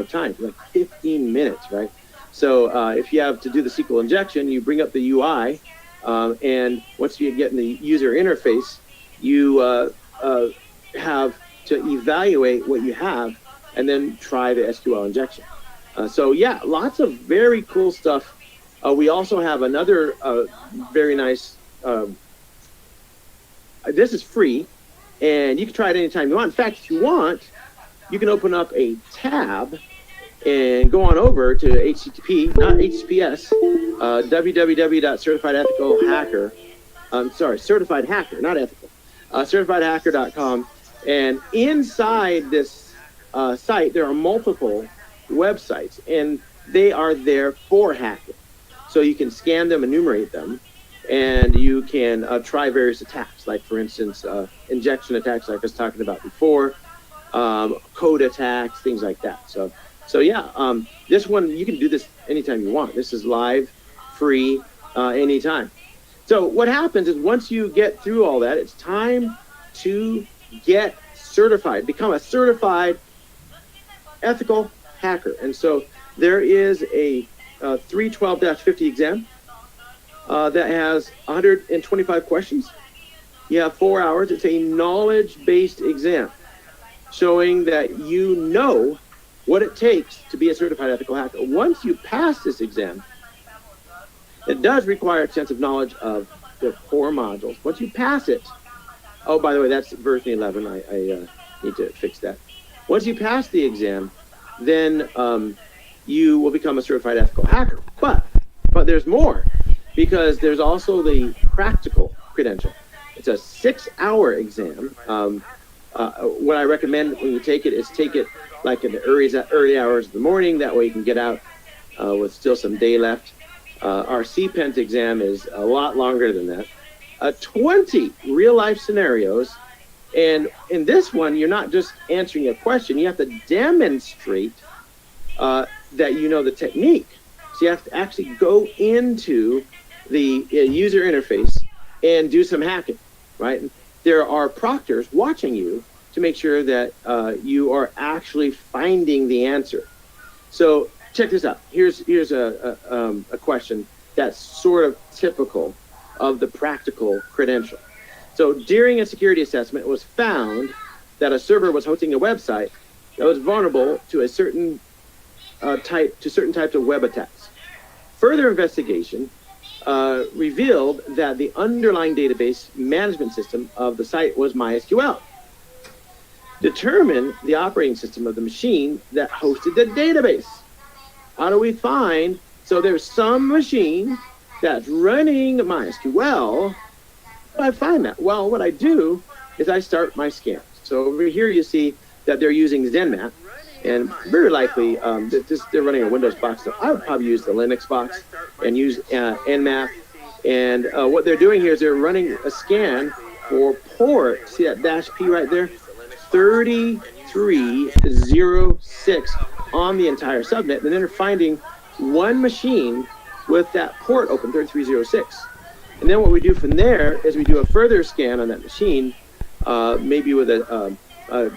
of time, like 15 minutes, right? So if you have to do the SQL injection, you bring up the UI, and once you get in the user interface, you have to evaluate what you have and then try the SQL injection. So yeah, lots of very cool stuff. We also have another very nice, this is free, and you can try it anytime you want. In fact, if you want, you can open up a tab and go on over to HTTP, not HTTPS, www.certifiedethicalhacker, certified hacker, not ethical, certifiedhacker.com. And inside this site, there are multiple websites, and they are there for hacking. So you can scan them, enumerate them, and you can try various attacks, like, for instance, injection attacks like I was talking about before, code attacks, things like that. So yeah, this one, you can do this anytime you want. This is live, free, anytime. So what happens is once you get through all that, it's time to get certified, become a certified ethical hacker. And so there is a 312-50 exam that has 125 questions. You have 4 hours. It's a knowledge-based exam showing that you know what it takes to be a certified ethical hacker. Once you pass this exam, it does require extensive knowledge of the core modules. Once you pass it, oh, by the way, that's version 11. I need to fix that. Once you pass the exam, then you will become a certified ethical hacker. But there's more, because there's also the practical credential. It's a 6-hour exam. What I recommend when you take it is take it like in the early hours of the morning. That way you can get out with still some day left. Our CPENT exam is a lot longer than that. 20 real-life scenarios. And in this one, you're not just answering a question. You have to demonstrate that you know the technique. So you have to actually go into the user interface and do some hacking, right? There are proctors watching you to make sure that you are actually finding the answer. So check this out. Here's a question that's sort of typical of the practical credential. So during a security assessment, it was found that a server was hosting a website that was vulnerable to certain types of web attacks. Further investigation revealed that the underlying database management system of the site was MySQL. Determine the operating system of the machine that hosted the database. How do we find? So there's some machine that's running MySQL. How do I find that? Well, what I do is I start my scan. So over here you see that they're using ZenMat, and very likely they're running a Windows box. So I would probably use the Linux box and use Nmap. And what they're doing here is they're running a scan for port. See that -P right there? 3306 on the entire subnet, and then they're finding one machine with that port open, 3306. And then what we do from there is we do a further scan on that machine, maybe with a -A